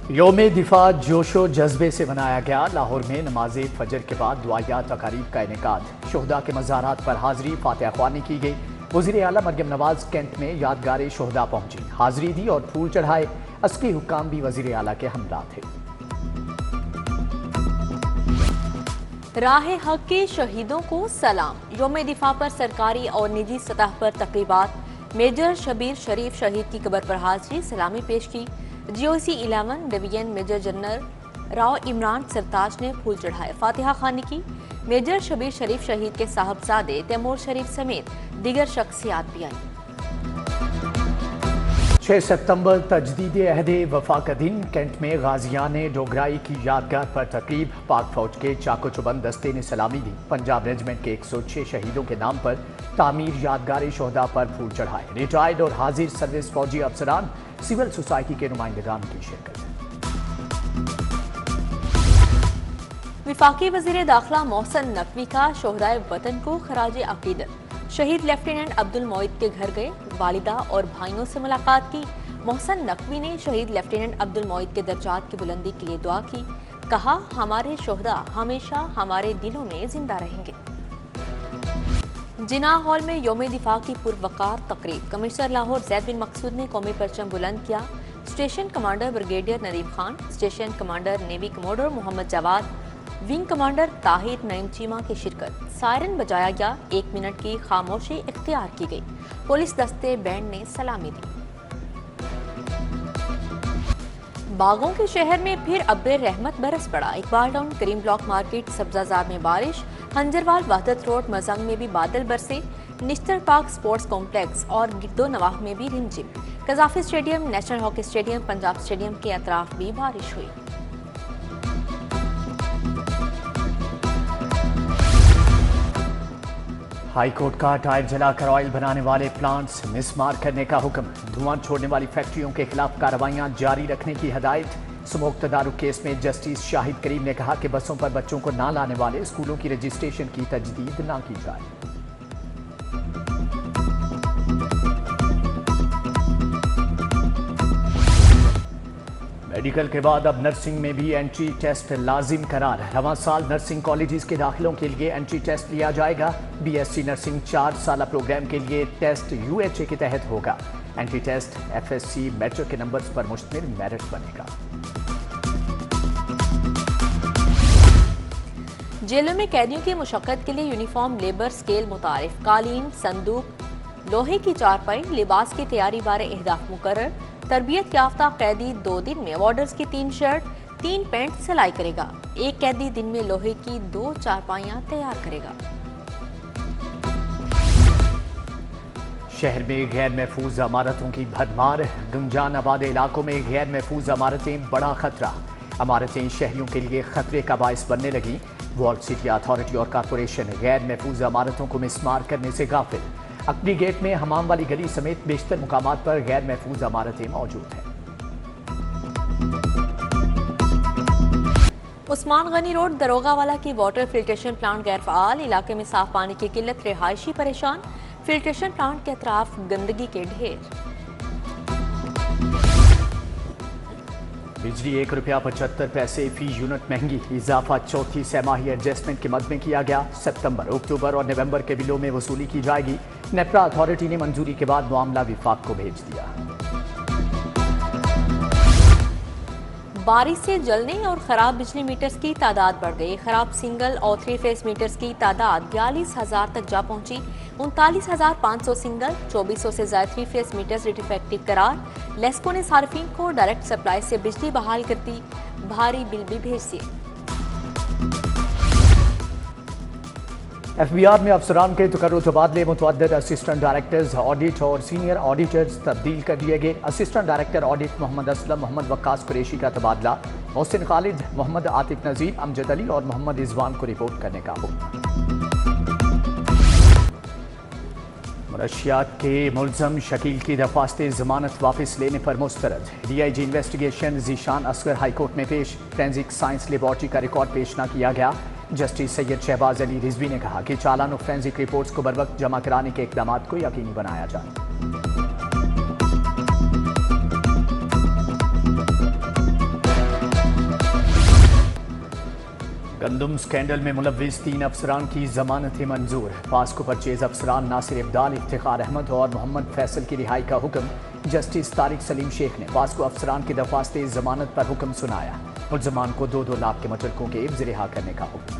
یوم دفاع جوش و جذبے سے منایا گیا۔ لاہور میں نماز فجر کے بعد دعائیہ تقاریب کا انعقاد۔ شہداء کے مزارات پر حاضری فاتحہ خوانی کی گئی۔ وزیر اعلیٰ مریم نواز کینٹ میں یادگار شہداء پہنچی، حاضری دی اور پھول چڑھائے۔ عسکری حکام بھی وزیر اعلیٰ کے ہمراہ تھے۔ راہ حق کے شہیدوں کو سلام۔ یوم دفاع پر سرکاری اور نجی سطح پر تقریبات۔ میجر شبیر شریف شہید کی قبر پر حاضری، سلامی پیش کی۔ G O C 11 division major general Rao Imran Sartaj نے پھول چڑھائے، فاتحہ خوانی کی۔ میجر شبیر شریف شہید کے صاحبزادے تیمور شریف سمیت دیگر شخصیات بھی آئیں۔ 6 ستمبر تجدید عہد وفا کا دن، کینٹ میں غازیان ڈوگرائی کی یادگار پر تقریب۔ پاک فوج کے چاقو چوبند دستے نے سلامی دی۔ پنجاب ریجمنٹ کے 106 شہیدوں کے نام پر تعمیر یادگار شہداء پر پھول چڑھائے۔ ریٹائرڈ اور حاضر سروس فوجی افسران، سول سوسائٹی کے نمائندگان کی شرکت۔ وفاقی وزیر داخلہ محسن نقوی کا شہدائے وطن کو خراج عقیدت۔ شہید لیفٹیننٹ عبد المعید کے گھر گئے، والدہ اور بھائیوں سے ملاقات کی۔ محسن نقوی نے شہید لیفٹیننٹ عبد المعید کے درجات کی بلندی کے لیے دعا کی۔ کہا، ہمارے شہداء ہمیشہ ہمارے دلوں میں زندہ رہیں گے۔ جناح ہال میں یوم دفاع کی پروقار تقریب۔ کمشنر لاہور زید بن مقصود نے قومی پرچم بلند کیا۔ Station commander brigadier Nadeem Khan, station commander navy commodore Muhammad Jawad, wing commander Tahir Naeem Cheema کی شرکت۔ سائرن بجایا گیا، 1 منٹ کی خاموشی اختیار کی گئی۔ پولیس دستے بینڈ نے سلامی دی۔ باغوں کے شہر میں پھر ابر رحمت برس پڑا۔ اقبال ٹاؤن، کریم بلاک مارکیٹ، سبزہ زار میں بارش، ہنجروال وحدت روڈ مزنگ میں بھی بادل برسے۔ نشتر پارک سپورٹس کمپلیکس اور گرد و نواح میں بھی رمجم۔ Gaddafi stadium, national hockey stadium, Punjab stadium کے اطراف بھی بارش ہوئی۔ ہائی کورٹ کا ٹائر جلا کر آئل بنانے والے پلانٹس مسمار کرنے کا حکم۔ دھواں چھوڑنے والی فیکٹریوں کے خلاف کارروائیاں جاری رکھنے کی ہدایت۔ سموک تدارک کیس میں جسٹس شاہد کریم نے کہا کہ بسوں پر بچوں کو نہ لانے والے اسکولوں کی رجسٹریشن کی تجدید نہ کی جائے۔ میڈیکل کے بعد اب نرسنگ میں بھی انٹری ٹیسٹ لازم قرار۔ رواں سال نرسنگ کالجز کے داخلوں کے لیے انٹری ٹیسٹ لیا جائے گا۔ بی ایس سی نرسنگ 4 سالہ پروگرام کے لیے ٹیسٹ یو ایچ اے کے تحت ہوگا۔ Entry test F S C matric کے نمبرز پر مشتمل میرٹ بنے گا۔ جیلوں میں قیدیوں کی مشقت کے لیے یونیفارم لیبر سکیل متعارف۔ قالین، صندوق، لوہے کی چارپائی، لباس کی تیاری بارے اہداف مقرر۔ تربیت یافتہ قیدی 2 دن میں وارڈرز کی 3 شرٹ، 3 پینٹ سلائی کرے گا۔ ایک قیدی دن میں لوہے کی 2 چارپائیاں تیار کرے گا۔ شہر میں غیر محفوظ عمارتوں کی بھرمار۔ گنجان آباد علاقوں میں غیر محفوظ عمارتیں بڑا خطرہ۔ عمارتیں شہریوں کے لیے خطرے کا باعث بننے لگیں۔ والڈ سٹی اتھارٹی اور کارپوریشن غیر محفوظ عمارتوں کو مسمار کرنے سے غافل۔ اکبری گیٹ میں حمام والی گلی سمیت بیشتر مقامات پر غیر محفوظ عمارتیں موجود ہیں۔ عثمان غنی روڈ، دروگا والا کی واٹر فلٹریشن پلانٹ غیر فعال۔ علاقے میں صاف پانی کی قلت، رہائشی پریشان۔ فلٹریشن پلانٹ کے اطراف گندگی کے ڈھیر۔ بجلی 1 روپیہ 75 پیسے فی یونٹ مہنگی۔ اضافہ چوتھی سہ ماہی ایڈجسٹمنٹ کے مد میں کیا گیا۔ ستمبر، اکتوبر اور نومبر کے بلوں میں وصولی کی جائے گی۔ نیپرا اتھارٹی نے منظوری کے بعد معاملہ وفاق کو بھیج دیا۔ بارش سے جلنے اور خراب بجلی میٹرز کی تعداد بڑھ گئی۔ خراب سنگل اور 3 فیز میٹرز کی تعداد 42,000 تک جا پہنچی۔ 39,500 سنگل، 2,400 سے زائد 3 فیز میٹرز ڈیفیکٹو قرار۔ لیسکو نے صارفین کو ڈائریکٹ سپلائی سے بجلی بحال کر دی، بھاری بل بھی بھیج دیے۔ ایف بی آر میں افسران کے تقرر تبادلے، متعدد اسسٹنٹ ڈائریکٹرز، آڈٹ اور سینئر آڈیٹرز تبدیل کر دیے گئے۔ اسسٹنٹ ڈائریکٹر آڈٹ محمد اسلم محمد وقاص قریشی کا تبادلہ۔ محسن خالد، محمد عاطف نذیر، امجد علی اور محمد رضوان کو رپورٹ کرنے کا حکم۔ منشیات کے ملزم شکیل کی درخواست ضمانت واپس لینے پر مسترد۔ D I G investigation Zeeshan Asghar high court میں پیش۔ فورینزک سائنس لیبارٹری کا ریکارڈ پیش نہ کیا گیا۔ جسٹس سید شہباز علی رضوی نے کہا کہ چالان و فورینزک رپورٹس کو بروقت جمع کرانے کے اقدامات کو یقینی بنایا جائے۔ گندم اسکینڈل میں ملوث 3 افسران کی ضمانتیں منظور۔ پاسکو پرچیز افسران ناصر ابدال، افتخار احمد اور محمد فیصل کی رہائی کا حکم۔ جسٹس طارق سلیم شیخ نے پاسکو افسران کی درخواست ضمانت پر حکم سنایا۔ ملزمان کو 2-2 لاکھ کے مترکوں کے عوض رہا کرنے کا حکم۔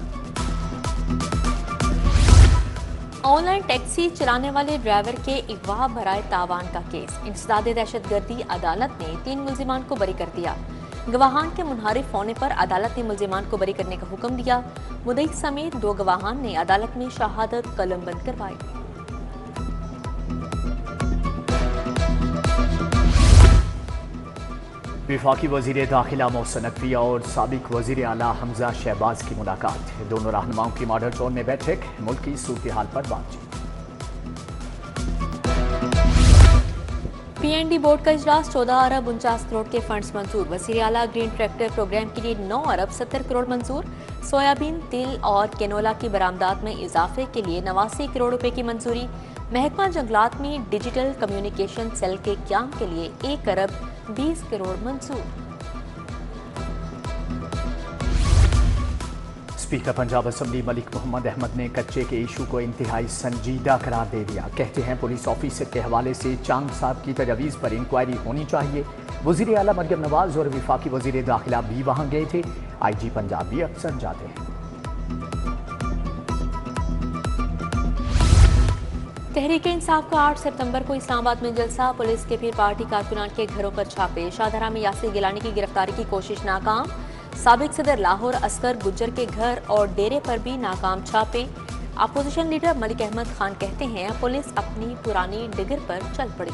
آن لائن ٹیکسی چلانے والے ڈرائیور کے اغوا برائے تاوان کا کیس۔ انسداد دہشت گردی عدالت نے 3 ملزمان کو بری کر دیا۔ گواہان کے منحرف ہونے پر عدالت نے ملزمان کو بری کرنے کا حکم دیا۔ مدعی سمیت 2 گواہان نے عدالت میں شہادت قلم بند کروائی۔ وفاقی وزیر داخلہ محسن نقوی اور سابق وزیر اعلیٰ حمزہ شہباز کی ملاقات۔ دونوں رہنماؤں کی ماڈل ٹاؤن میں بیٹھک، ملکی صورتحال پر بات چیت۔ پی این ڈی بورڈ کا اجلاس، 14 ارب 49 کروڑ کے فنڈز منظور۔ وزیر اعلیٰ گرین ٹریکٹر پروگرام کے لیے 9 ارب 70 کروڑ منظور۔ سویابین، تل اور کینولا کی برآمدات میں اضافے کے لیے 89 کروڑ روپے کی منظوری۔ محکمہ جنگلات میں ڈیجیٹل کمیونیکیشن سیل کے قیام کے لیے 1 ارب 20 کروڑ منظور۔ اسپیکر پنجاب اسمبلی ملک محمد احمد نے کچے کے ایشو کو انتہائی سنجیدہ قرار دے دیا۔ کہتے ہیں پولیس آفیسر کے حوالے سے چاند صاحب کی تجاویز پر انکوائری ہونی چاہیے۔ وزیر اعلیٰ مریم نواز اور وفاقی وزیر داخلہ بھی وہاں گئے تھے۔ آئی جی پنجاب بھی اکثر جاتے ہیں۔ تحریک انصاف کا 8 ستمبر کو اسلام آباد میں جلسہ، پولیس کے پھر پارٹی کارکنان کے گھروں پر چھاپے۔ شاہدرہ میں یاسر گیلانی کی گرفتاری کی کوشش ناکام۔ سابق صدر لاہور اصغر گجر کے گھر اور ڈیرے پر بھی ناکام چھاپے۔ اپوزیشن لیڈر ملک احمد خان کہتے ہیں پولیس اپنی پرانی ڈگر پر چل پڑی۔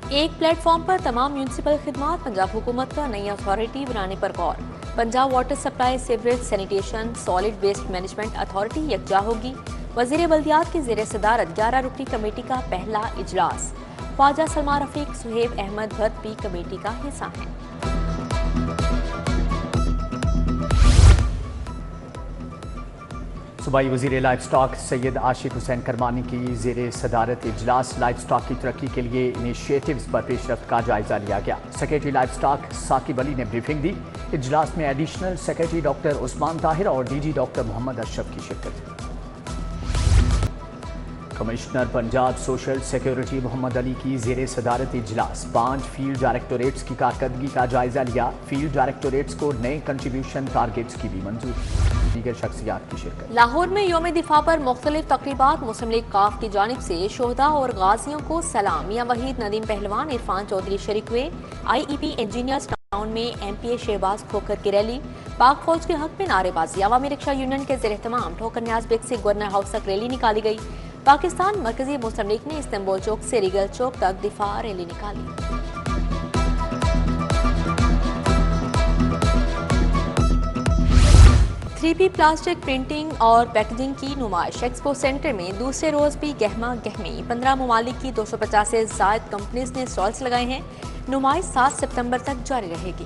ایک پلیٹ فارم پر تمام میونسپل خدمات، پنجاب حکومت کا نئی اتھارٹی بنانے پر غور۔ Punjab water supply, sewerage, sanitation, solid waste management authority یکجا ہوگی۔ وزیر بلدیات کی زیر صدارت 11 رکنی کمیٹی کا پہلا اجلاس۔ خواجہ سلمان رفیق، سہیب احمد بھٹ بھی کمیٹی کا حصہ ہیں۔ صوبائی وزیر لائف سٹاک سید عاشق حسین کرمانی کی زیر صدارت اجلاس۔ لائف سٹاک کی ترقی کے لیے انیشیٹوز پر پیش رفت کا جائزہ لیا گیا۔ سیکریٹری لائف سٹاک ثاقب علی نے بریفنگ دی۔ اجلاس میں ایڈیشنل سیکریٹری ڈاکٹر عثمان طاہر اور ڈی جی ڈاکٹر محمد اشرف کی شرکت۔ کمشنر پنجاب سوشل سیکیورٹی محمد علی کی زیر صدارت اجلاس۔ 5 فیلڈ ڈائریکٹوریٹس کی کارکردگی کا جائزہ لیا۔ فیلڈ ڈائریکٹوریٹس کو نئے کنٹریبیوشن ٹارگیٹس کی بھی منظوری۔ دیگر شخصیات کی شرکت۔ لاہور میں یوم دفاع پر مختلف تقریبات، مسلم لیگ کاف کی جانب سے شہداء اور غازیوں کو سلام۔ میاں وحید، ندیم پہلوان، عرفان چودھری شریک ہوئے۔ آئی ای پی انجینئرز ٹاؤن میں ایم پی اے شہباز کھوکھر کی ریلی۔ پاک فوج کے حق میں نعرے بازی۔ عوامی رکشہ یونین کے زیر اہتمام ٹھوکر نیاز بیگ سے گورنر ہاؤس تک ریلی نکالی گئی۔ پاکستان مرکزی مسلم لیگ نے استنبول چوک سے ریگل چوک تک دفاع ریلی نکالی۔ 3P پلاسٹک پرنٹنگ اور پیکیجنگ کی نمائش۔ ایکسپو سینٹر میں دوسرے روز بھی گہما گہمی۔ 15 ممالک کی 250 سے زائد کمپنیز نے اسٹالز لگائے ہیں۔ نمائش 7 ستمبر تک جاری رہے گی۔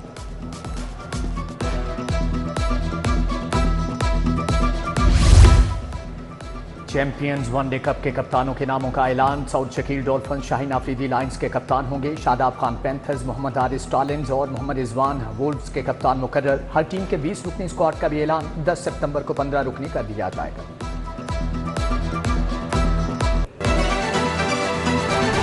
چیمپئنز ون ڈے کپ کے کپتانوں کے ناموں کا اعلان۔ سعود شکیل ڈولفن، شاہین آفریدی لائنز کے کپتان ہوں گے۔ شاداب خان پینتھرز، محمد حارث اسٹالنز اور محمد رضوان وولفز کے کپتان مقرر۔ ہر ٹیم کے 20 رکنی اسکواڈ کا بھی اعلان۔ 10 ستمبر کو 15 رکنی کر دیا جائے گا۔